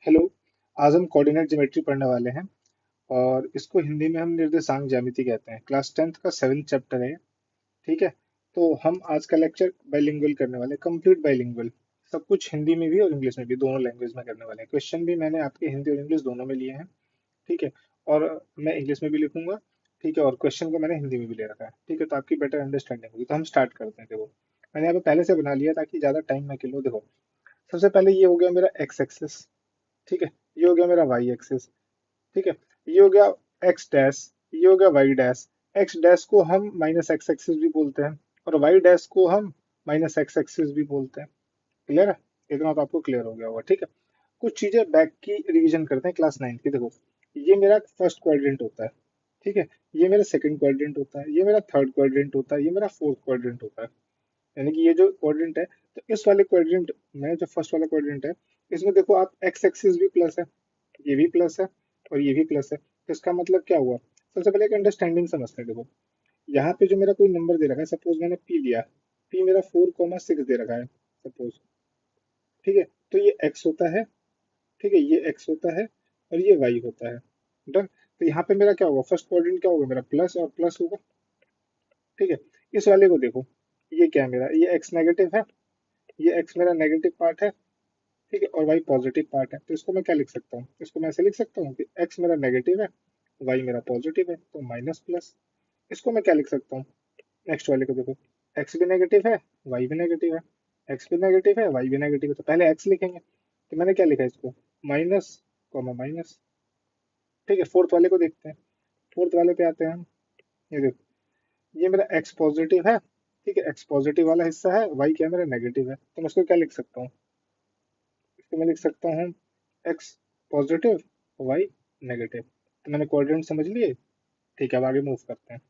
Hello. आज हम coordinate geometry पढ़ने वाले हैं और इसको हिंदी में हम निर्देशांक ज्यामिति कहते हैं। क्लास 10th का 7th चैप्टर है। ठीक है। तो हम आज का लेक्चर बाइलिंगुअल करने वाले हैं, कंप्लीट बाइलिंगुअल। सब कुछ हिंदी में भी और इंग्लिश में भी, दोनों लैंग्वेज में करने वाले हैं। क्वेश्चन भी मैंने आपके हिंदी और इंग्लिश दोनों में लिए हैं। ठीक है। और मैं इंग्लिश में भी लिखूंगा। ठीक है। और क्वेश्चन को मैंने हिंदी में भी ले रखा है। ठीक है, तो आपकी बेटर अंडरस्टैंडिंग होगी। तो हम स्टार्ट करते हैं। देखो, मैंने यहाँ पे पहले से बना लिया ताकि ज्यादा टाइम ना किलो। देखो, सबसे पहले ये हो गया मेरा एक्स एक्सिस। ठीक है। ये हो गया मेरा वाई एक्सिस। ठीक है। ये हो गया एक्स डैश। ये हो गया वाई डैश। एक्स डैश को हम माइनस एक्स एक्सिस भी बोलते हैं और वाई डैश को हम माइनस एक्स एक्सिस भी बोलते हैं। क्लियर है? इतना तो आपको क्लियर हो गया होगा। ठीक है। कुछ चीजें बैक की रिवीजन करते हैं क्लास 9 की। देखो, ये मेरा फर्स्ट क्वाड्रेंट होता है। ठीक है। ये मेरा सेकंड क्वाड्रेंट होता है, ये मेरा थर्ड क्वाड्रेंट होता है, ये मेरा फोर्थ क्वाड्रेंट होता है। यानी कि ये जो क्वाड्रेंट है, तो इस वाले क्वाड्रेंट में जो फर्स्ट वाला क्वाड्रेंट है, इसमें देखो आप एक्स एक्सिस भी प्लस है, ये भी प्लस है और ये भी प्लस है। तो इसका मतलब क्या हुआ? सबसे पहले एक अंडरस्टैंडिंग समझते हैं। देखो, यहाँ पे जो मेरा कोई नंबर दे रखा है, सपोज मैंने पी लिया। पी मेरा 4,6 दे रखा है, सपोज। ठीक है। तो ये एक्स होता है। ठीक है, ये एक्स होता है और ये वाई होता है। डन। तो यहाँ पे मेरा क्या होगा? फर्स्ट क्वाड्रेंट क्या होगा? मेरा प्लस और प्लस होगा। ठीक है। इस वाले को देखो, ये क्या है मेरा? ये एक्स नेगेटिव है। ये एक्स मेरा नेगेटिव पार्ट है। ठीक है। और वाई पॉजिटिव पार्ट है। तो इसको मैं क्या लिख सकता हूँ? इसको मैं ऐसे लिख सकता हूँ कि एक्स मेरा नेगेटिव है, वाई मेरा पॉजिटिव है, तो माइनस प्लस। इसको मैं क्या लिख सकता हूँ? नेक्स्ट वाले को देखो, एक्स भी नेगेटिव है, वाई भी नेगेटिव है। एक्स भी नेगेटिव है, वाई भी नेगेटिव है, तो पहले एक्स लिखेंगे। तो मैंने क्या लिखा इसको? Minus comma minus. ठीक है। फोर्थ वाले को देखते हैं। फोर्थ वाले पे आते हैं हम। ये देखो, ये मेरा एक्स पॉजिटिव है। ठीक है, एक्स पॉजिटिव वाला हिस्सा है, वाई क्या है? मेरा नेगेटिव है। तो मैं इसको क्या लिख सकता हूँ? इसको मैं लिख सकता हूँ एक्स पॉजिटिव, वाई नेगेटिव। तो मैंने कोऑर्डिनेट समझ लिए। ठीक है, अब आगे मूव करते हैं।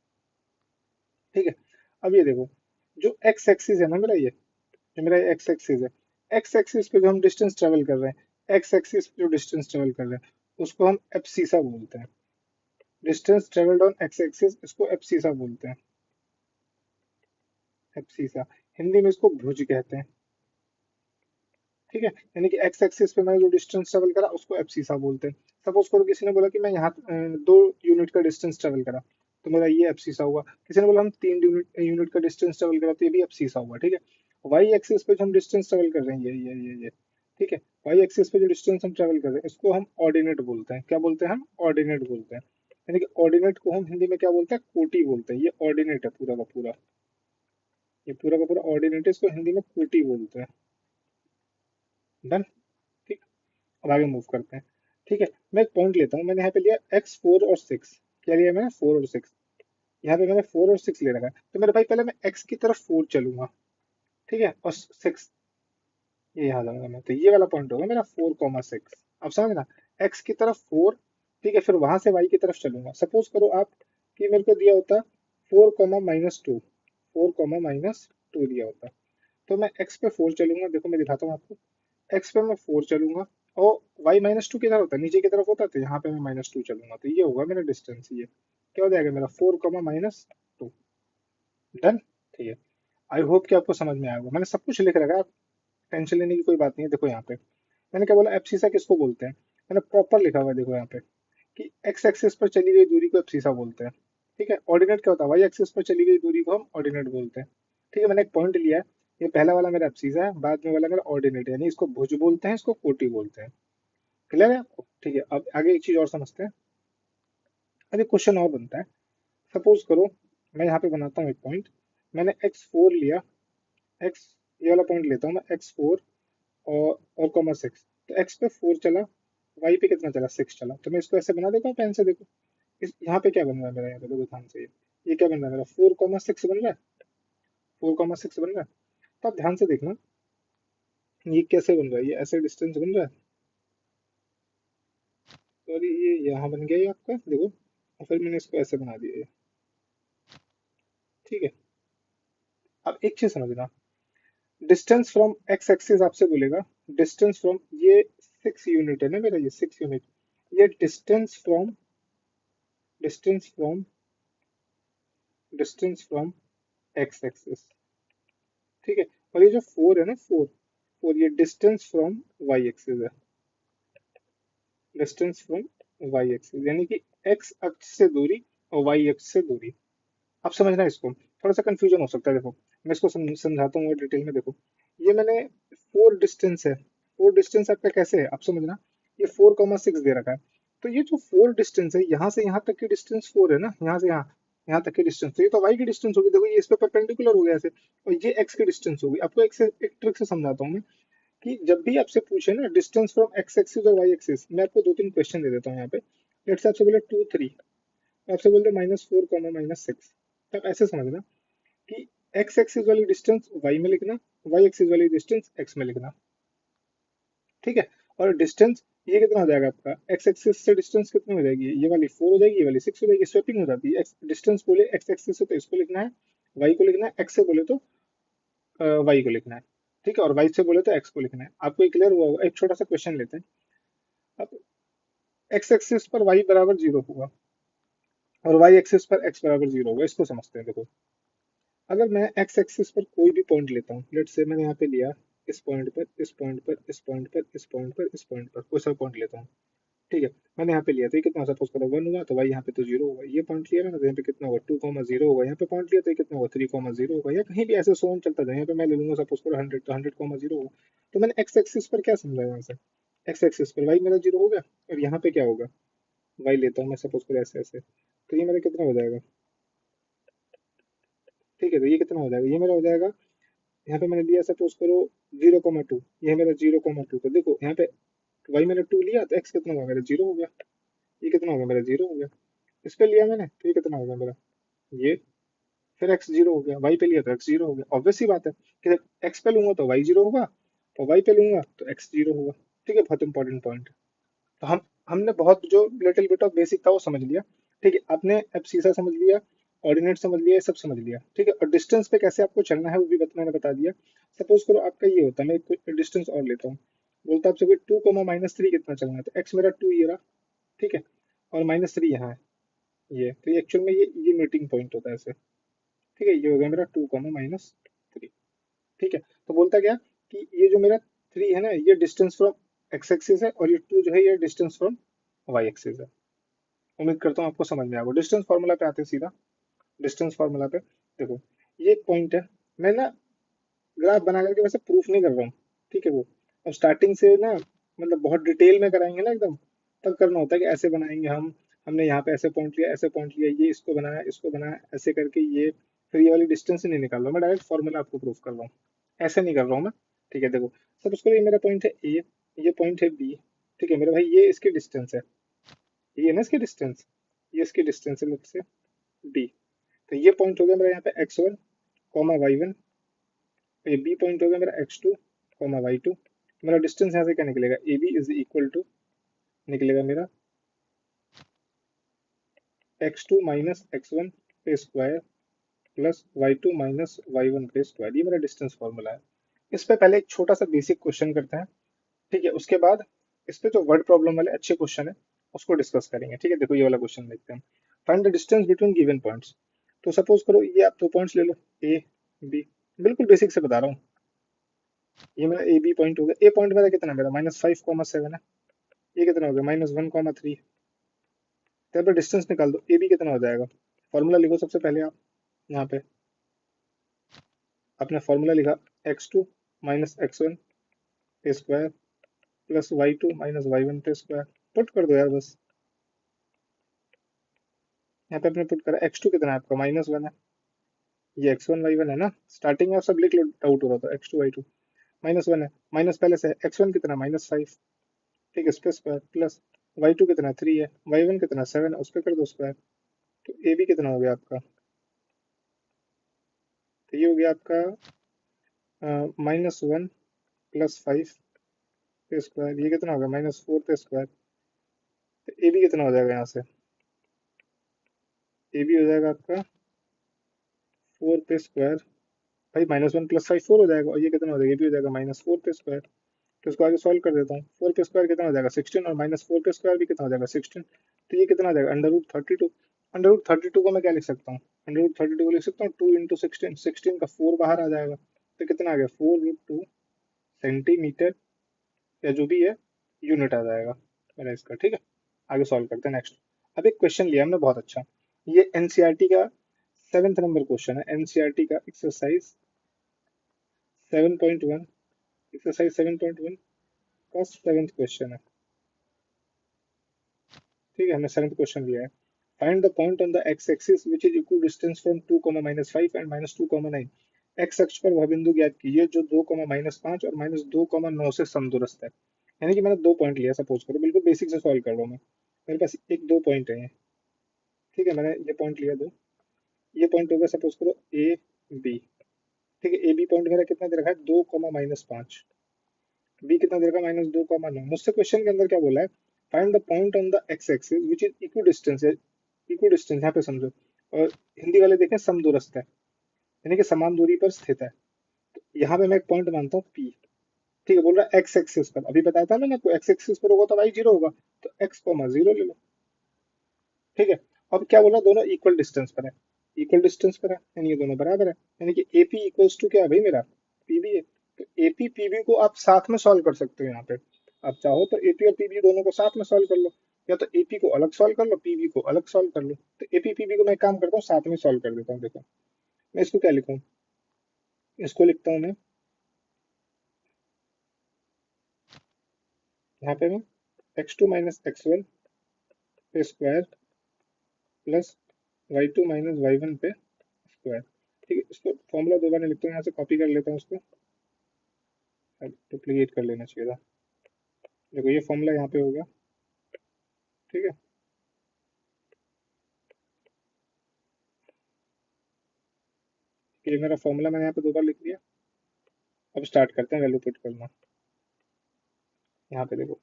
ठीक है। अब ये देखो, जो एक्स एक्सिस है ना मेरा, ये जो मेरा एक्स एक्सिस है, एक्स एक्सिस पे जो हम डिस्टेंस ट्रेवल कर रहे हैं, एक्स एक्सिस पे जो डिस्टेंस ट्रेवल कर रहे हैं, उसको हम एब्सिसा बोलते हैं। Distance travelled on x axis, इसको एब्सिसा बोलते हैं। एब्सिसा। हिंदी में इसको भुज कहते हैं। ठीक है। यानी कि एक्स एक्सिस पे मैंने जो डिस्टेंस ट्रेवल करा, उसको एब्सिसा बोलते हैं। सपोज करो किसी ने बोला कि मैं यहाँ 2 यूनिट का डिस्टेंस ट्रेवल करा, तो मेरा ये एब्सिसा हुआ। किसी ने बोला हम 3 यूनिट का डिस्टेंस ट्रेवल करा, तो ये भी एब्सिसा हुआ। ठीक है। वाई एक्सिस पे जो हम डिस्टेंस ट्रेवल कर रहे हैं, ये ठीक है, वाई एक्सिस पे जो डिस्टेंस हम ट्रेवल कर रहे हैं, इसको हम ऑर्डिनेट बोलते हैं। क्या बोलते हैं? हम ऑर्डिनेट बोलते हैं। यानी कि ऑर्डिनेट को हम हिंदी में क्या बोलते हैं? कोटि बोलते हैं। ये ऑर्डिनेट है पूरा का पूरा। ये पूरा का पूरा ऑर्डिनेट है, इसको हिंदी में कोटि बोलते हैं। डन। ठीक। अब आगे मूव करते हैं। ठीक है। मैं एक पॉइंट लेता हूँ। मैंने यहाँ पे लिया x4 और 6। क्या लिया मैंने? 4 और 6। यहाँ पे मैंने 4 और 6 ले रखा है। तो मेरे भाई पहले मैं x की तरफ 4 चलूंगा। ठीक है। और 6 ये यहाँ जाऊंगा मैं, तो ये वाला पॉइंट होगा मेरा 4,6। अब समझना, x की तरफ 4। ठीक है। फिर वहां से y की तरफ चलूंगा। सपोज करो आप कि मेरे को दिया होता 4,-2। 4,-2 दिया होता, तो मैं x पे 4 चलूंगा। देखो मैं दिखाता हूँ आपको। एक्स पे मैं 4 चलूंगा और y-2 किधर होता है? नीचे की तरफ होता है, तो यहाँ पे मैं -2 चलूंगा। तो ये होगा मेरा डिस्टेंस। ये क्या हो जाएगा मेरा? 4,-2। डन। ठीक है। आई होप कि आपको समझ में आया होगा। मैंने सब कुछ लिख रखा है, आप टेंशन लेने की कोई बात नहीं है। देखो यहाँ पे मैंने क्या बोला? एब्सिसा किसको बोलते हैं? मैंने प्रॉपर लिखा हुआ है। देखो यहाँ पे कि एक्स एक्सिस पर चली गई दूरी को एब्सिसा बोलते हैं। ठीक है। ऑर्डिनेट क्या होता है? वाई एक्सिस पर चली गई दूरी को हम ऑर्डिनेट बोलते हैं। ठीक है। मैंने एक पॉइंट लिया है। ये पहला वाला मेरा एब्सिसा है, बाद में वाला मेरा ऑर्डिनेट, यानी इसको भुज बोलते हैं, इसको कोटि बोलते हैं। क्लियर है आपको? ठीक है। अब आगे एक चीज और समझते हैं। अरे क्वेश्चन और बनता है। सपोज करो मैं यहाँ पे बनाता हूँ एक पॉइंट। मैंने x4 लिया। एक्स, ये वाला पॉइंट लेता हूँ मैं, x4 और कॉमा 6। तो x पे 4 चला, y पे कितना चला? 6 चला। तो मैं इसको ऐसे बना देता हूँ पेन से। देखो यहाँ पे क्या बन रहा है मेरा? यहाँ पे देखो ध्यान से, ये क्या बन रहा है मेरा? 4,6 बन रहा है। 4,6 बन रहा है। तो आप ध्यान से देखना, ये कैसे बन रहा है? ये ऐसे डिस्टेंस बन रहा है। और ये यहाँ बन गया ये आपका, देखो। और फिर मैंने इसको ऐसे बना दिया ये। ठीक है। अब एक चीज समझना, डिस्टेंस फ्रॉम एक्स एक्सिस आपसे बोलेगा, डिस्टेंस फ्रॉम, ये 6 यूनिट है ना मेरा, ये 6 यूनिट। ये distance from distance from x axis. ठीक है। और ये जो 4 है ना, 4 4, ये डिस्टेंस फ्रॉम वाई एक्सिस है। डिस्टेंस फ्रॉम वाई एक्सिस, यानी कि एक्स अक्ष से दूरी और वाई अक्ष से दूरी। आप समझना इसको, थोड़ा सा कंफ्यूजन हो सकता है। देखो मैं इसको समझाता हूँ और डिटेल में। देखो ये मैंने फोर डिस्टेंस है, फोर डिस्टेंस आपका कैसे है आप समझना। ये 4,6 दे रखा है, तो ये जो फोर डिस्टेंस है यहाँ से यहाँ तक की डिस्टेंस फोर है ना, यहाँ से यहाँ यहाँ तक की डिस्टेंस, तो ये तो वाई की डिस्टेंस होगी। देखो ये इस पे परपेंडिकुलर हो गया ऐसे, और ये एक्स की डिस्टेंस होगी। आपको एक ट्रिक से समझाता हूँ मैं, कि जब भी आपसे पूछे ना डिस्टेंस फ्रॉम एक्स एक्सिस और वाई एक्सिस, मैं आपको दो तीन क्वेश्चन दे देता हूँ यहाँ पे। लेट्स से आपसे बोले 2 3, आपसे बोलते -4 -6, तो आप ऐसे समझना कि एक्स एक्सिस वाली डिस्टेंस वाई में लिखना, वाई एक्सिस वाली डिस्टेंस एक्स में लिखना, ठीक है। और डिस्टेंस ये कितना हो जाएगा आपका, एक्स एक्सिस से डिस्टेंस कितनी हो जाएगी, ये वाली 4 हो जाएगी, ये वाली 6 हो जाएगी, स्वैपिंग हो जाती है। डिस्टेंस बोले एक्स एक्सिस से तो इसको लिखना है, वाई को लिखना है, एक्स से बोले तो वाई को लिखना है, ठीक है। और वाई से बोले तो एक्स को लिखना है। आपको क्लियर हुआ होगा। एक छोटा सा क्वेश्चन लेते हैं। अब एक्स एक्सिस पर वाई बराबर 0 होगा और वाई एक्सिस पर एक्स बराबर 0 होगा, इसको समझते हैं। देखो अगर मैं एक्स एक्सिस पर कोई भी पॉइंट लेता हूँ, लेट्स से मैंने यहाँ पे लिया, इस पॉइंट पर, इस पॉइंट पर, इस पॉइंट पर, इस पॉइंट पर, इस पॉइंट पर कोई सा पॉइंट लेता हूँ, ठीक है। मैंने यहाँ पे लिया तो ये कितना, सपोज करो 1 हुआ, तो भाई यहाँ पे तो 0 होगा। ये पॉइंट लिया ना, तो यहाँ पे कितना होगा, 2,0 होगा। यहाँ पे पॉइंट लिया तो ये कितना होगा, 3,0 होगा। या कहीं भी ऐसे सोन चलता जाए, यहाँ पे मैं ले लूंगा सपोज करो 100, तो 100,0 होगा। तो मैंने एक्स एक्सिस पर क्या समझा यहाँ से, एक्स एक्सिस पर वाई मेरा 0 हो गया, और यहाँ पे क्या होगा, वाई लेता हूँ मैं सपोज करो ऐसे ऐसे, तो ये मेरा कितना हो जाएगा, ठीक है। तो ये कितना हो जाएगा, ये मेरा हो जाएगा, यहाँ पे मैंने लिया सपोज करो 0,2, ये मेरा 0,2। तो देखो यहाँ पे वाई मैंने 2 लिया, तो एक्स कितना होगा मेरा, 0 हो गया। ये कितना हो गया मेरा, 0 हो गया। इस पे लिया मैंने, तो ये कितना हो गया मेरा, ये, फिर एक्स 0 हो गया। वाई पे लिया तो एक्स 0 हो गया। ऑब्वियस सी बात है कि एक्स पे लूंगा तो वाई 0 होगा, और वाई पे लूंगा तो एक्स 0 होगा, ठीक है। बहुत इंपॉर्टेंट पॉइंट। तो हमने बहुत जो लिटिल बिट ऑफ बेसिक था वो समझ लिया, ठीक है। आपने अब सीसा समझ लिया, ऑर्डिनेट समझ लिया, ये सब समझ लिया, ठीक है। और डिस्टेंस पे कैसे आपको चलना है वो भी मैंने बता दिया। सपोज करो आपका ये होता, मैं एक डिस्टेंस और लेता हूँ, बोलता आपसे कोई 2,-3 कितना चलना है, तो एक्स मेरा 2 ये रहा, ठीक है, और -3 यहाँ है, ये तो एक्चुअल में ये मीटिंग पॉइंट होता है ऐसे, ठीक है। ये हो गया मेरा 2,-3, ठीक है। तो बोलता क्या कि ये जो मेरा 3 है ना, ये डिस्टेंस फ्रॉम एक्स एक्सिस है, और ये 2 जो है ये डिस्टेंस फ्रॉम वाई एक्सिस है। उम्मीद करता हूँ आपको समझ में आएगा। डिस्टेंस फार्मूला पे आते हैं सीधा। डिस्टेंस फार्मूला पे देखो, ये एक पॉइंट है, मैं ना ग्राफ बना करके वैसे प्रूफ नहीं कर रहा हूँ, ठीक है। वो अब स्टार्टिंग से ना, मतलब बहुत डिटेल में कराएंगे ना एकदम, तब करना होता है कि ऐसे बनाएंगे हम, हमने यहाँ पे ऐसे पॉइंट लिया, ऐसे पॉइंट लिया, ये इसको बनाया, इसको बनाया, ऐसे करके ये, फिर ये वाली डिस्टेंस ही नहीं निकाल रहा हूँ मैं, डायरेक्ट फॉर्मूला आपको प्रूफ कर रहा हूँ, ऐसे नहीं कर रहा हूँ मैं, ठीक है। देखो सब उसको, ये मेरा पॉइंट है ए, ये पॉइंट है बी, ठीक है मेरे भाई, ये इसकी डिस्टेंस है, ये है ना इसकी डिस्टेंस, ये इसकी डिस्टेंस है मुझसे डी। तो ये पॉइंट हो गया मेरा यहाँ पे x1 y1, ये बी पॉइंट हो गया मेरा x2 y2। मेरा डिस्टेंस यहाँ से क्या निकलेगा, A B is equal to, निकलेगा मेरा x2 माइनस x1 पे square plus y2 minus y1 पे स्क्वायर। ये मेरा डिस्टेंस फॉर्मूला है। इस पे पहले एक छोटा सा बेसिक क्वेश्चन करते हैं, ठीक है। उसके बाद इस पे जो वर्ड प्रॉब्लम वाले अच्छे क्वेश्चन है उसको डिस्कस करेंगे, ठीक है। देखो ये वाला क्वेश्चन देखते हैं। Find the distance between given points. तो सपोज करो ये आप दो पॉइंट्स ले लो, ए बी, बिल्कुल बेसिक से बता रहा हूँ। ये मेरा ए बी पॉइंट हो गया। ए पॉइंट मेरा कितना, मेरा -5,7 है। ये कितना हो गया, -1,3। तो यहाँ पे डिस्टेंस निकाल दो, ए बी कितना हो जाएगा। फॉर्मूला लिखो सबसे पहले आप, यहाँ पे आपने फॉर्मूला लिखा, x2 माइनस x1 पे square plus y2 minus y1 पे स्क्वायर। पुट कर दो यार बस। यहाँ पे आपने पुट करा, x2 कितना है आपका, -1 है, ये x1 y1 है ना। स्टार्टिंग में आप सब लिख लो, डाउट हो रहा था, x2 y2 -1 है, माइनस पहले से है, x1 कितना -5, ठीक है, इस पे स्क्वायर प्लस y2 कितना 3 है, y1 कितना 7 है, उस पे कर दो स्क्वायर। तो ए बी कितना हो गया आपका, तो ये हो गया आपका -1 प्लस 5 पे स्क्वायर। ये कितना हो गया, -4 पे स्क्वायर। तो ए बी कितना हो जाएगा यहाँ से, ए बी हो जाएगा आपका 4 पे स्क्वायर। भाई -1 प्लस 5 4 हो जाएगा, और ये कितना हो जाएगा, ये भी हो जाएगा -4 पे स्क्वायर। तो इसको आगे सॉल्व कर देता हूँ। 4 पे स्क्वायर कितना हो जाएगा 16, और -4 पे स्क्वायर भी कितना हो जाएगा 16। तो ये कितना आ जाएगा, √32। √32 को मैं क्या लिख सकता हूँ, √32 को लिख सकता हूँ 2 इंटू 16, 16 का 4 बाहर आ जाएगा, तो कितना आ गया 4√2 सेंटीमीटर, या जो भी है यूनिट आ जाएगा। मेरा इसका, ठीक है। आगे सॉल्व करते हैं नेक्स्ट। अब एक क्वेश्चन लिया हमने बहुत अच्छा, ये एनसीईआरटी का 7th नंबर क्वेश्चन है, एनसीईआरटी का एक्सरसाइज 7.1, एक्सरसाइज 7.1 का 7th क्वेश्चन है, ठीक है। हमने 7th क्वेश्चन लिया है। Find the point on the x axis which is equal distance from 2, -5 and -2, 9। X अक्ष पर वह बिंदु ज्ञात कीजिए जो 2, -5 और -2, 9 से समदूरस्थ है। यानी कि मैंने दो पॉइंट लिया, सपोज करो, बिल्कुल बेसिक से सॉल्व कर रहा हूँ मैं। मेरे पास एक दो पॉइंट है, ठीक है। मैंने ये पॉइंट लिया दो, ये पॉइंट हो गया सपोज करो ए बी, ठीक है। ए बी पॉइंट मेरा कितना दे रखा है, 2, -5। बी कितना दे रखा है, -2, 9। मुझसे क्वेश्चन के अंदर क्या बोला है, find the point on the x axis which is equi distance है, इक्वी डिस्टेंस यहाँ पे समझो, और हिंदी वाले देखें समदूरस्थ है, यानी कि समान दूरी पर स्थित है। तो यहाँ पे मैं एक पॉइंट मानता हूँ पी, ठीक है। बोल रहा है एक्स एक्सिस पर, अभी बताया था मैंने आपको, एक्स एक्सिस पर होगा तो वाई 0 होगा, तो x, 0 ले लो, ठीक है। अब क्या बोला, दोनों इक्वल डिस्टेंस पर है, इक्वल डिस्टेंस पर है, यानी ये दोनों बराबर है, यानी कि AP इक्वल्स टू क्या है भाई, मेरा PB है। तो AP PB को आप साथ में सॉल्व कर सकते हो यहाँ पे, आप चाहो तो AP और PB दोनों को साथ में सॉल्व कर लो, या तो AP को अलग सॉल्व कर लो, PB को अलग सॉल्व कर लो। तो AP PB को मैं एक काम करता हूँ, साथ में सॉल्व कर देता हूँ। देखो मैं इसको क्या लिखूँ, इसको लिखता हूँ मैं, यहाँ पे मैं x2 - x1 पे स्क्वायर प्लस y2 - y1 पे स्क्वायर, ठीक है। इसको फॉर्मूला दो बार नहीं लिखता हूँ, यहाँ से कॉपी कर लेता हूँ उसको, डुप्लीकेट कर लेना चाहिए था। देखो ये फॉर्मूला यहाँ पे होगा, ठीक है। ये मेरा फॉर्मूला मैंने यहाँ पे दो बार लिख दिया। अब स्टार्ट करते हैं वैल्यू पुट करना। यहाँ पे देखो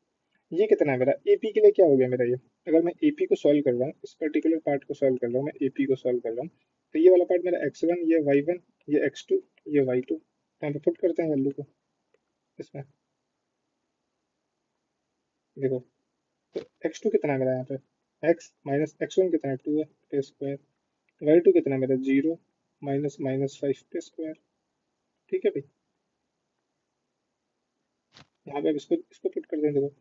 ये कितना है मेरा, एपी के लिए क्या हो गया मेरा ये, अगर मैं एपी को सॉल्व कर रहा हूँ, इस पर्टिकुलर पार्ट को सॉल्व कर रहा हूँ, मैं एपी को सॉल्व कर रहा हूँ, तो ये वाला पार्ट मेरा x1, ये y1, ये x2, ये y2। यहाँ पे पुट करते हैं वैल्यू को इसमें, देखो तो x2 कितना है मेरा यहाँ पे, x - x1 कितना है, 2 है पे स्क्वायर, y2 कितना है मेरा, 0 -5 पे स्क्वायर, ठीक है भाई। यहाँ पे अब इसको इसको पुट कर दें, देखो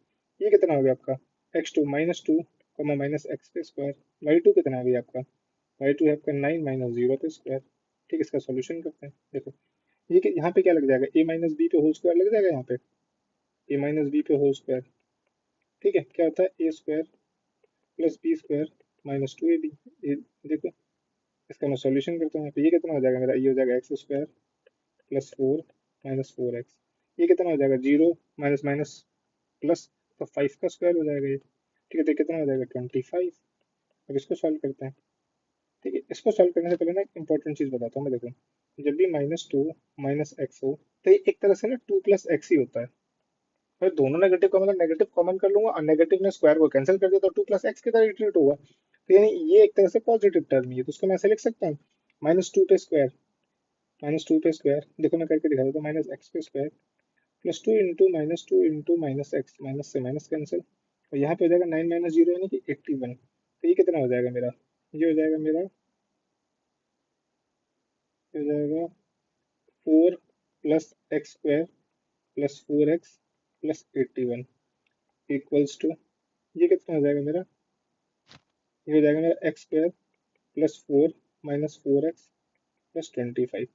ये कितना हो गया आपका, x2 -2, -x पे स्क्वायर, y2 कितना है भाई आपका, y2 है आपका 9 - 0 पे स्क्वायर, ठीक है। इसका सॉल्यूशन करते हैं, देखो ये कि यहाँ पे क्या लग जाएगा, a - b पे होल स्क्वायर लग जाएगा यहाँ पे, a - b पे होल स्क्वायर, ठीक है। क्या होता है, a² + b² -2ab, ये देखो इसका मैं सॉल्यूशन करता हूँ यहाँ पे, ये कितना हो जाएगा मेरा, ये हो जाएगा x² + 4 -4x, ये कितना हो जाएगा, 0 माइनस माइनस प्लस, तो 5 का स्क्वायर हो जाएगा ये, ठीक है। तो ये कितना हो जाएगा, 25। अब इसको सॉल्व करते हैं, ठीक है। इसको सॉल्व करने से पहले ना एक इंपॉर्टेंट चीज बताता हूँ मैं, देखो जब भी -2 -x हो, तो ये एक तरह से ना 2 + x ही होता है। मैं दोनों नेगेटिव का मतलब नेगेटिव कॉमन कर लूंगा, और नेगेटिव में स्क्वायर को कैंसिल कर दिया तो 2 + x की तरह ट्रीट होगा, तो यानी ये एक तरह से पॉजिटिव टर्म ही है, तो उसको मैं ऐसे लिख सकता हूँ, -2 पे स्क्वायर, -2 पे स्क्वायर, देखो मैं करके दिखा देता हूँ, -x पे स्क्वायर +2 × -2 × -x, माइनस से माइनस कैंसिल, और यहाँ पे हो जाएगा 9 - 0 यानी कि 81। तो ये कितना हो जाएगा मेरा, ये हो जाएगा मेरा, ये हो जाएगा 4 + x² +4x + 81 इक्वल्स टू, ये कितना हो जाएगा मेरा, ये हो जाएगा मेरा x² +4 -4x +25।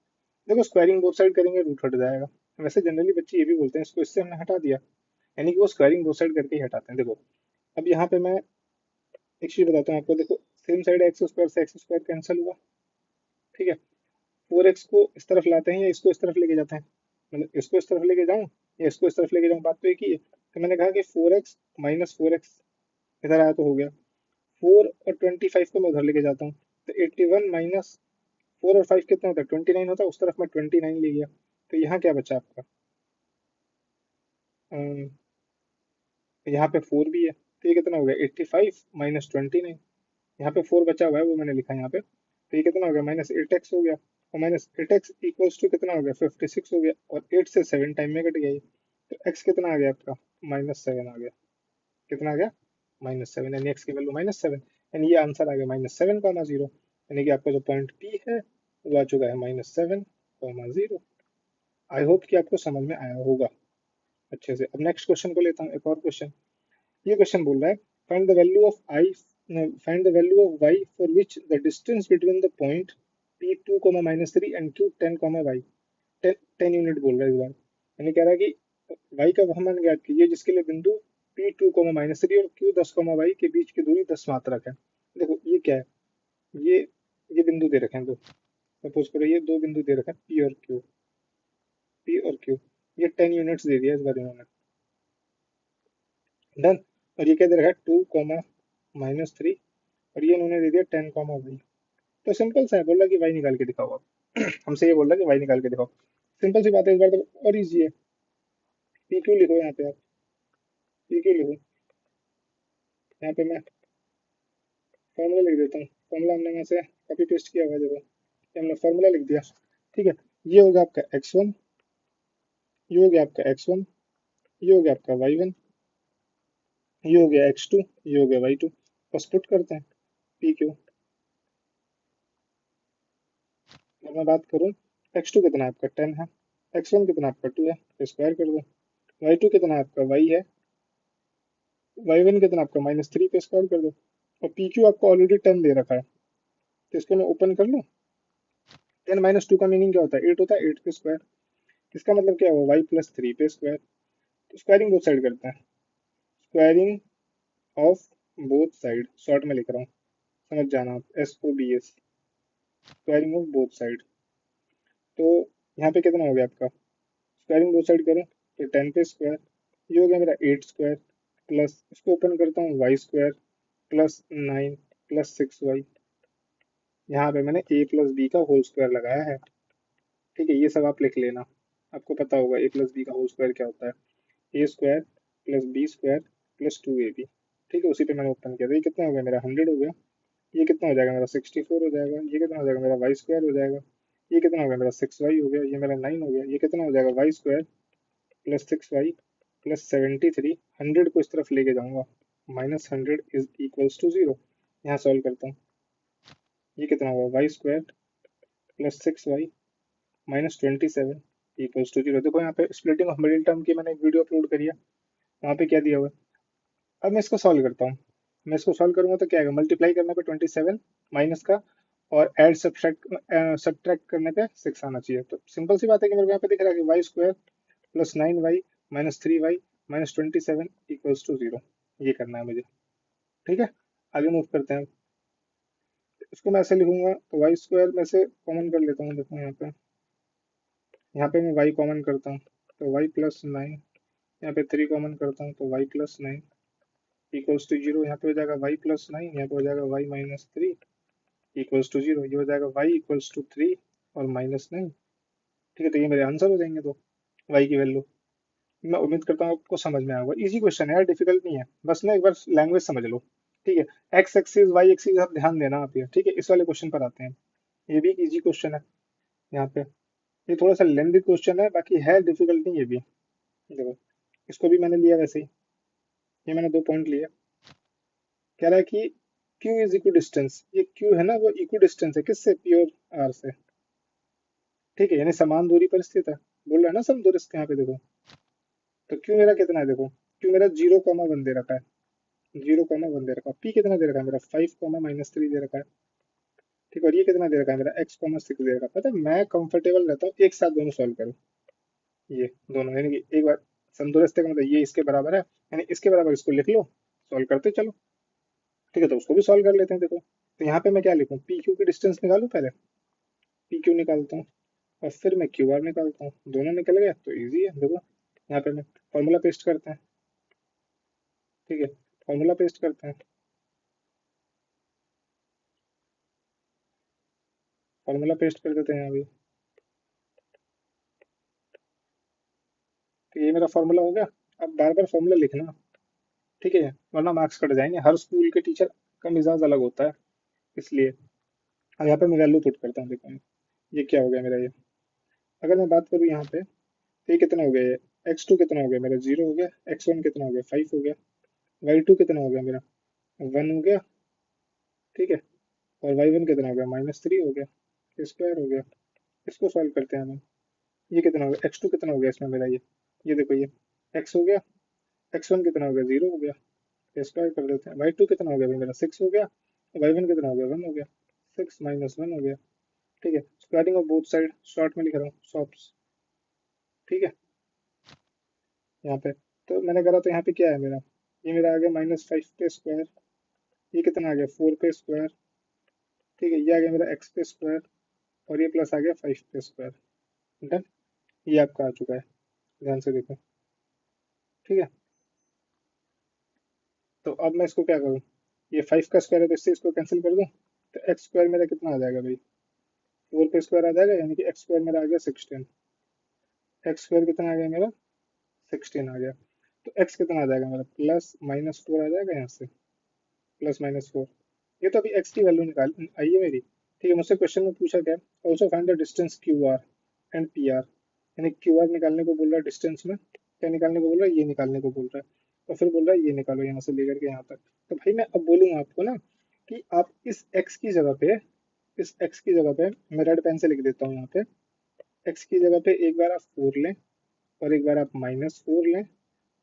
देखो स्क्वायरिंग बोथ साइड करेंगे रूट हट जाएगा, वैसे जनरली बच्चे ये भी बोलते हैं, इसको इससे हमने हटा दिया, यानी कि वो स्क्वायरिंग बोथ साइड करके ही हटाते हैं। देखो अब यहाँ पे मैं एक चीज बताता हूँ आपको, देखो सेम साइड x² से x² कैंसिल हुआ, ठीक है। 4x को इस तरफ लाते हैं या इसको इस तरफ लेके जाते हैं, मतलब इसको इस तरफ लेके जाऊं या इसको इस तरफ लेके जाऊं, बात तो एक ही है। तो मैंने कहा कि 4x -4x इधर आया तो हो गया, 4 और 25 को मैं उधर लेके जाता हूँ, तो 81 माइनस 4 और 5 कितना होता है, 29 होता है, उस तरफ मैं 29 ले गया, तो यहाँ क्या बचा आपका, अम, यहाँ पे 4 भी है, तो ये कितना हो गया, 85 -29, यहाँ पे 4 बचा हुआ है वो मैंने लिखा है यहाँ पे, तो ये कितना हो गया, -8x हो गया, और -8x इक्वल्स टू कितना हो गया, 56 हो गया, और 8 से 7 टाइम में कट गया ये, तो x कितना आ गया आपका, -7 आ गया, कितना आ गया, -7, यानी x की वैल्यू -7, यानी ये आंसर आ गया -7, 0, यानी कि आपका जो पॉइंट P है वो आ चुका है -7, 0। आई होप कि आपको समझ में आया होगा अच्छे से। अब नेक्स्ट क्वेश्चन को लेता हूँ, एक और क्वेश्चन, ये क्वेश्चन बोल रहा है find the value of I, find the value of Y for which the distance between the point P two comma minus three and Q ten comma Y, ten unit बोल रहा है इस बार। यानी कह रहा है कि वाई का वह मान ज्ञात कीजिए जिसके लिए बिंदु P two comma minus three और क्यू दस कोमा वाई के बीच की दूरी 10 मात्रक है। देखो ये क्या है, ये ये बिंदु दे रखे हैं दो, सपोज करो ये दो बिंदु दे रखे हैं पी और क्यू, पी और क्यू, ये 10 यूनिट्स दे दिया इस बार इन्होंने, डन। और ये क्या दे रखा है टू कॉमा माइनस थ्री, और ये इन्होंने दे दिया टेन कॉमा वाई। तो सिंपल सा है, बोल रहा कि वाई निकाल के दिखाओ आप हमसे ये बोल रहा कि वाई निकाल के दिखाओ। सिंपल सी बात है, इस बार तो और इजी है। पी क्यू लिखो यहाँ पे आप, पी क्यू लिखो, यहाँ पे मैं फॉर्मूला लिख देता हूँ। फॉर्मूला हमने यहाँ से कॉपी पेस्ट किया हुआ है, देखो ये हमने फॉर्मूला लिख दिया। ठीक है, ये हो गया आपका x1, ये हो गया आपका x1, ये हो गया आपका y1, ये हो गया x2, ये हो गया y2। बस पुट करते हैं पी क्यू। अगर मैं बात करूँ, x2 कितना है आपका 10 है, x1 कितना आपका 2 है, तो स्क्वायर कर दो। y2 कितना आपका y है, y1 कितना आपका माइनस थ्री, पे स्क्वायर कर दो। और पी क्यू आपको ऑलरेडी 10 दे रखा है, तो इसको मैं ओपन कर लूँ। 10 माइनस टू का मीनिंग क्या होता है, 8 होता है, 8 पे स्क्वायर। इसका मतलब क्या हुआ, y प्लस थ्री पे स्क्वायर। तो स्क्वायरिंग बोथ साइड करते हैं, squaring of both side, short में लिख रहा हूँ, समझ जाना आप, SOBS, squaring of both side. तो यहाँ पे कितना हो गया आपका, स्क्वायरिंग बोथ साइड करो तो 10 पे स्क्वायर, ये हो गया मेरा 8 स्क्वायर, प्लस इसको ओपन करता हूँ Y square plus 9 plus 6y। यहाँ पे मैंने a प्लस बी का होल स्क्वायर लगाया है। ठीक है, ये सब आप लिख लेना, आपको पता होगा a प्लस बी का होल स्क्वायर क्या होता है, A square plus B square plus two A B. ठीक है, उसी पे मैंने ओपन किया, तो ये कितना हो गया मेरा 100 हो गया। ये कितना हो जाएगा मेरा 64 हो जाएगा। ये कितना हो जाएगा मेरा वाई स्क्वायर हो जाएगा। ये कितना हो गया मेरा 6y हो गया। ये मेरा 9 हो गया। ये कितना हो जाएगा Y square plus 6y plus 73। 100 को इस तरफ लेके जाऊंगा, माइनस 100 इज इक्वल्स टू 0। यहाँ सॉल्व करता हूँ, ये कितना होगा Y square plus 6y minus 27 equals to 0। देखो यहाँ पे स्प्लिटिंग ऑफ मिडिल टर्म की मैंने एक वीडियो अपलोड करी है, वहाँ पे क्या दिया हुआ है। अब मैं इसको सॉल्व करता हूँ, मैं इसको सॉल्व करूंगा तो क्या आएगा, मल्टीप्लाई करने पे 27 माइनस का, और ऐड सब्ट्रैक्ट करने पे 6 आना चाहिए। तो सिंपल सी बात है कि मेरे को यहाँ पे दिख रहा है कि Y square plus 9y minus 3y minus 27 equals to 0। ये करना है मुझे। ठीक है, आगे मूव करते हैं। इसको मैं ऐसे लिखूंगा, तो वाई स्क्वायर में से कॉमन कर लेता हूँ। देखो यहाँ पे मैं y कॉमन करता हूँ, तो y प्लस 9, यहाँ पे 3 कॉमन करता हूँ तो y प्लस 9 इक्वल्स टू 0। यहाँ पे हो जाएगा y प्लस 9, यहाँ पे हो जाएगा y माइनस 3 इक्वल्स टू 0। ये हो जाएगा y इक्वल्स टू 3 और माइनस 9। ठीक है, तो ये मेरे आंसर हो जाएंगे दो, y की वैल्यू। मैं उम्मीद करता हूँ आपको समझ में आएगा। इजी क्वेश्चन है यार, डिफिकल्ट नहीं है, बस ना एक बार लैंग्वेज समझ लो। ठीक है, एक्स एक्सिस वाई एक्सिस आप ध्यान देना आप ये। ठीक है, इस वाले क्वेश्चन पर आते हैं। ये भी एक इजी क्वेश्चन है यहाँ पे। ये थोड़ा सा लेंदी क्वेश्चन है, बाकी है डिफिकल्ट नहीं ये भी। देखो, इसको भी मैंने लिया वैसे ही, ये मैंने दो पॉइंट लिए। कह रहा है कि Q इज इक्वी डिस्टेंस, ये Q है ना वो इक्वी डिस्टेंस है किससे, P और R से। ठीक है, यानी समान दूरी पर स्थित है, बोल रहा है ना सम दूरी से। यहाँ पे देखो, तो Q मेरा कितना है, देखो Q मेरा 0,1 दे रखा है, 0,1 दे रखा है। P कितना दे रखा है मेरा 5,-3 दे रखा है। ठीक है, और ये कितना दे रखा है मेरा x,6 दे रखा है। पता है मैं कंफर्टेबल रहता हूँ एक साथ दोनों सॉल्व करूँ, ये दोनों, यानी कि एक बार समदूरस्थ का मतलब ये इसके बराबर है, यानी इसके बराबर इसको लिख लो, सॉल्व करते चलो। ठीक है, तो उसको भी सॉल्व कर लेते हैं। देखो, तो यहाँ पे मैं क्या लिखूँ, पी क्यू की डिस्टेंस निकालूं पहले, पी क्यू निकालता हूँ और फिर मैं क्यू आर निकालता हूँ। दोनों निकल गया तो इजी है। देखो यहाँ पे मैं फॉर्मूला पेस्ट करते हैं। ठीक है, फॉर्मूला पेस्ट करते हैं, फॉर्मूला पेस्ट कर देते हैं यहाँ भी। तो ये मेरा फॉर्मूला हो गया। अब बार बार फॉर्मूला लिखना, ठीक है, वरना मार्क्स कट जाएंगे। हर स्कूल के टीचर का मिजाज अलग होता है, इसलिए। अब यहाँ पे मैं वैल्यू पुट करता हूँ। देखो ये क्या हो गया मेरा, ये अगर मैं बात करूँ यहाँ पे, तो ये कितना हो गया, ये x2 कितना हो गया मेरा 0 हो गया, x1 कितना हो गया 5 हो गया, y2 कितना हो गया मेरा 1 हो गया। ठीक है, और y1 कितना हो गया -3 हो गया, स्क्वायर हो गया। इसको सॉल्व करते हैं हम। ये कितना हो गया, x2 कितना हो गया इसमें मेरा, ये देखो ये x हो गया, x1 कितना हो गया 0 हो गया, ये स्क्वायर कर देते हैं। y2 कितना हो गया भाई मेरा 6 हो गया, y1 कितना हो गया 1 हो गया, 6 माइनस 1 हो गया। ठीक है, squaring of both side short में लिख रहा हूँ सॉप्स। ठीक है, यहाँ पे तो मैंने करा तो यहाँ पे क्या है मेरा, ये मेरा आ गया -5 पे स्क्वायर, ये कितना आ गया 4 पे स्क्वायर। ठीक है, ये आ गया मेरा x पे स्क्वायर, और ये प्लस आ गया 5 पे स्क्वायर। डन, ये आपका आ चुका है, ध्यान से देखो। ठीक है, तो अब मैं इसको क्या करूँ, ये 5 का स्क्वायर है तो इससे इसको कैंसिल कर दूँ, तो एक्स स्क्वायर मेरा कितना आ जाएगा भाई, 4 पे स्क्वायर आ जाएगा, यानी कि एक्स स्क्वायर मेरा आ गया 16। एक्स स्क्वायर कितना आ गया मेरा 16 आ गया। तो एक्स कितना आ जाएगा मेरा, प्लस -4 आ जाएगा यहाँ से, +-4। ये तो अभी एक्स की वैल्यू निकाल आई है मेरी। ठीक है, मुझसे क्वेश्चन में पूछा क्या, also find the distance Q R and P R, यानी क्यू आर निकालने को बोल रहा है, डिस्टेंस में क्या निकालने को बोल रहा है, ये निकालने को बोल रहा है, और फिर बोल रहा है ये निकालो यहाँ से लेकर के यहाँ तक। तो भाई मैं अब बोलूंगा आपको ना कि आप इस एक्स की जगह पे, इस एक्स की जगह पे मैं रेड पेन से लिख देता हूँ यहाँ पे, एक्स की जगह पे एक बार आप 4 लें और एक बार आप -4 लें।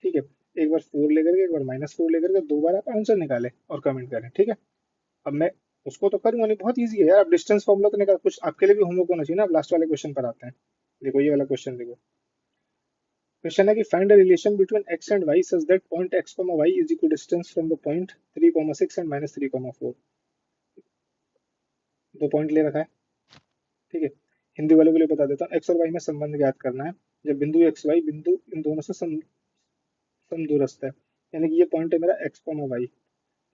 ठीक है, एक बार 4 लेकर के एक बार -4 लेकर के दो बार आप आंसर निकालें और कमेंट करें। ठीक है, अब मैं उसको तो करूंगा नहीं, बहुत ईजी है यार, अब डिस्टेंस फॉर्मूला तो निकाल, कुछ आपके लिए भी होमवर्क होना चाहिए ना। अब लास्ट वाले क्वेश्चन पर आते हैं, देखो ये वाला क्वेश्चन देखो। क्वेश्चन है कि find the relation between x and y such that point x, y is equal distance from the point 3, 6 and -3, 4। दो पॉइंट ले रखा है। ठीक है, हिंदी वालों के लिए बता देता हूँ, x और y में संबंध ज्ञात करना है। जब बिंदु x y बिंदु इन दोनों से समदूरस्थ है, यानी कि ये पॉइंट है मेरा x, y।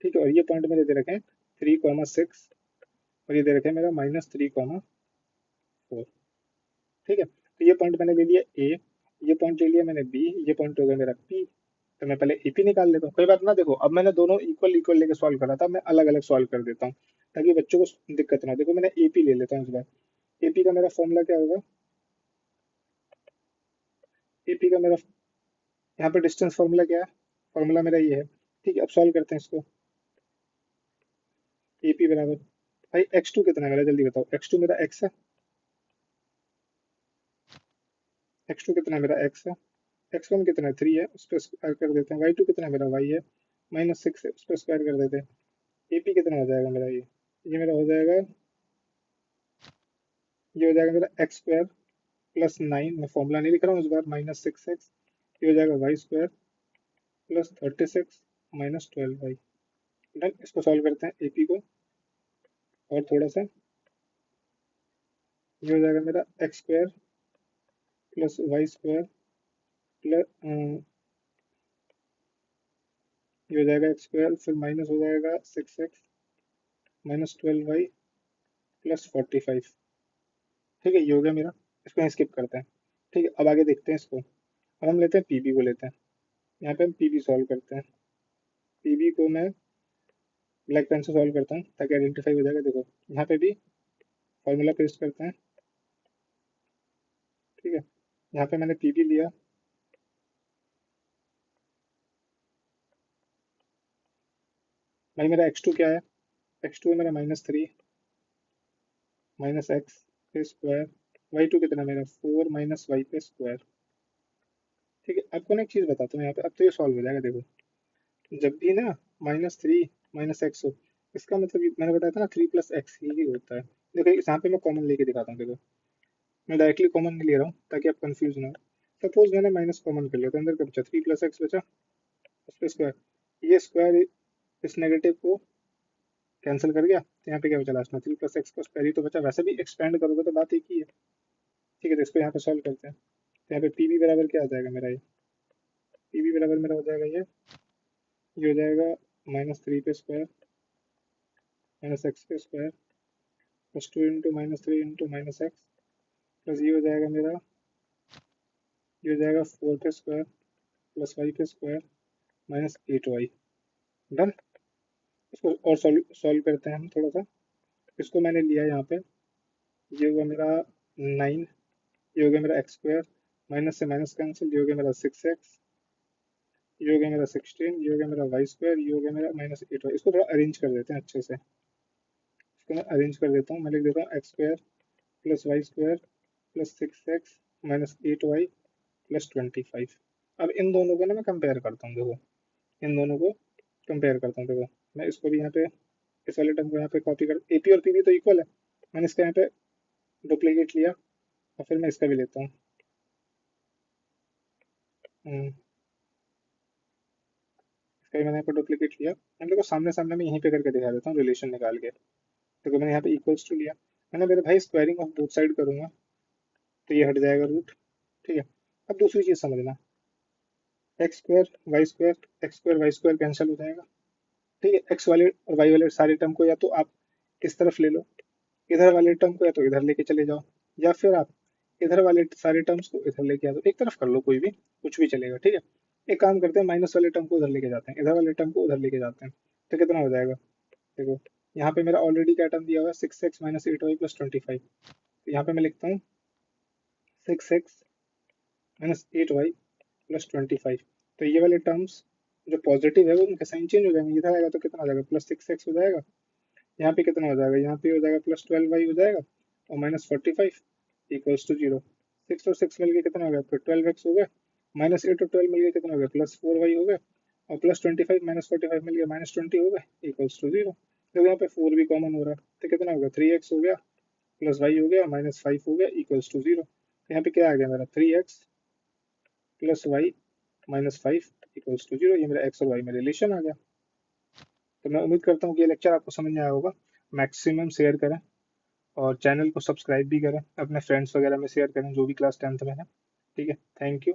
ठीक है, और ये पॉइंट मेरे दे रखे हैं 3, 6, और ये दे रखे हैं मेरा -3, 4। ठीक है, तो ये पॉइंट मैंने ले लिया ए, ये पॉइंट ले लिया मैंने बी, ये पॉइंट हो गया मेरा पी। तो मैं पहले एपी निकाल लेता हूँ, कोई बात ना। देखो अब मैंने दोनों इक्वल इक्वल लेके सॉल्व करा था, मैं अलग अलग सॉल्व कर देता हूँ ताकि बच्चों को दिक्कत ना हो। देखो मैंने एपी ले लेता हूँ इस बार। एपी का मेरा फॉर्मूला क्या होगा, एपी का मेरा यहाँ पे डिस्टेंस फॉर्मूला क्या है, फॉर्मूला मेरा ये है। ठीक है, अब सॉल्व करते हैं इसको। एपी बराबर, भाई x2 कितना है मेरा, जल्दी बताओ। x2 मेरा x है, x2 कितना है मेरा x है, x1 कितना है 3 है, उस पर स्क्वायर कर देते हैं। y2 कितना है मेरा y है, -6 है, उस पर स्क्वायर कर देते हैं। एपी कितना हो जाएगा मेरा, ये मेरा हो जाएगा, ये हो जाएगा मेरा x² +9, मैं फॉर्मूला नहीं लिख रहा हूँ इस बार, -6x। ये हो जाएगा y² +36 -12y। डन, इसको सॉल्व करते हैं एपी को, और थोड़ा सा, ये हो जाएगा मेरा x² +y² प्लस, ये हो जाएगा x², फिर माइनस हो जाएगा 6x -12y +45। ठीक है, ये हो गया मेरा, इसको स्किप करते हैं। ठीक है, अब आगे देखते हैं इसको। अब हम लेते हैं पीबी को लेते हैं, यहाँ पे हम पीबी सॉल्व करते हैं। पीबी को मैं ब्लैक पेन से सॉल्व करता हूँ ताकि आइडेंटिफाई हो जाएगा। देखो यहाँ पे भी फॉर्मूला पेस्ट करते हैं। ठीक है, यहाँ पे मैंने पीबी लिया, भाई मेरा x2 क्या है, x2 है मेरा -3 -x पे स्क्वायर, y2 कितना मेरा 4 -y पे स्क्वायर। ठीक है, आपको ना एक चीज़ बताता हूँ यहाँ पे, अब तो ये सॉल्व हो जाएगा। देखो जब भी ना -3 -x हो, इसका मतलब मैंने बताया था ना 3 + x ही होता है। देखो यहाँ पे मैं कॉमन लेके दिखाता हूँ। देखो मैं डायरेक्टली कॉमन नहीं ले रहा हूँ ताकि आप कंफ्यूज ना हो। सपोज मैंने माइनस कॉमन कर लिया तो अंदर क्या बचा, 3 + x बचा, उस पर स्क्वायर, ये स्क्वायर इस नेगेटिव को कैंसिल कर गया, तो यहाँ पे क्या बचा लास्ट में, 3 + x का स्क्वायर ही तो बचा। वैसे भी एक्सपेंड करोगे तो बात एक ही है। ठीक है, तो इसको यहाँ पे सॉल्व करते हैं। तो यहाँ पे पी बी बराबर क्या आ जाएगा मेरा, ये पी बी बराबर मेरा हो जाएगा ये हो जाएगा -3 पे स्क्वायर -x पे स्क्वायर +2 × -3 × -x, प्लस ये हो जाएगा मेरा, ये हो जाएगा 4 पे स्क्वायर +y पे स्क्वायर -8y। डन, इसको और सॉल्व करते हैं हम थोड़ा सा। इसको मैंने लिया यहाँ पे, ये होगा मेरा 9, ये हो गया मेरा x², माइनस से माइनस कैंसिल, ये हो गया मेरा 6x, ये हो गया मेरा 16, ये हो गया मेरा y², ये हो गया मेरा -8y। इसको थोड़ा अरेंज कर देते हैं अच्छे से, इसको मैं अरेंज कर देता हूँ। मैं लिख देता हूँ x² +y² +6x -8y +25। अब इन दोनों को ना मैं कंपेयर करता हूँ। देखो इन दोनों को कंपेयर करता हूँ। देखो मैं इसको भी यहाँ पे, इस वाले टर्म को यहाँ पे कॉपी कर, एपी और पीबी तो इक्वल है, मैंने इसका यहाँ पे डुप्लीकेट लिया और फिर मैं इसका भी लेता हूँ। इसका भी मैंने यहाँ पे डुप्लीकेट लिया। मैंने देखो सामने सामने मैं यहीं पे करके दिखा देता हूँ रिलेशन निकाल के। देखो मैंने यहाँ पे इक्वल्स टू लिया, मैंने मेरे भाई स्क्वायरिंग ऑफ बोथ साइड करूंगा तो ये हट जाएगा रूट। ठीक है, अब दूसरी चीज समझना, X square Y square, X square Y square cancel हो जाएगा। ठीक है, एक्स वाले और वाई वाले सारे टर्म को या तो आप इस तरफ ले लो, इधर वाले टर्म को या तो इधर लेके चले जाओ, या फिर आप इधर वाले सारे टर्म्स को इधर लेके आ दो, एक तरफ कर लो, कोई भी कुछ भी चलेगा। ठीक है, एक काम करते हैं, माइनस वाले टर्म को उधर लेके जाते हैं, इधर वाले टर्म को उधर लेके जाते हैं, तो कितना हो जाएगा। देखो यहाँ पे मेरा ऑलरेडी क्या टर्म दिया हुआ है, 6x माइनस 8y प्लस 25। तो यहाँ पे मैं लिखता हूँ 6x माइनस 8y प्लस 25। तो ये वाले टर्म्स जो पॉजिटिव है वो उनका साइन चेंज हो जाएंगे, इधर आएगा तो कितना हो जाएगा, प्लस 6x हो जाएगा। यहाँ पे कितना हो जाएगा, यहाँ पे हो जाएगा प्लस 12y हो जाएगा, और माइनस 45 इक्वल्स टू 0। 6 और 6 मिलके कितना हो गया, फिर 12x हो गया, माइनस 8 और 12 मिलके कितना हो गया, प्लस 4y हो गया, और प्लस 25 माइनस 45 मिल गया, माइनस 20 हो गया, इक्वल्स टू 0। तो यहाँ पे 4 भी कॉमन हो रहा है, तो कितना हो गया, 3x हो गया प्लस y हो गया माइनस 5 हो गया इक्वल्स टू 0। तो यहाँ पे क्या आ गया मेरा, 3x plus Y minus 5 equals to 0। ये मेरा x और y में रिलेशन आ गया। तो मैं उम्मीद करता हूँ कि ये लेक्चर आपको समझ में आया होगा। मैक्सिमम शेयर करें और चैनल को सब्सक्राइब भी करें, अपने फ्रेंड्स वगैरह में शेयर करें जो भी क्लास 10th में है। ठीक है, थैंक यू।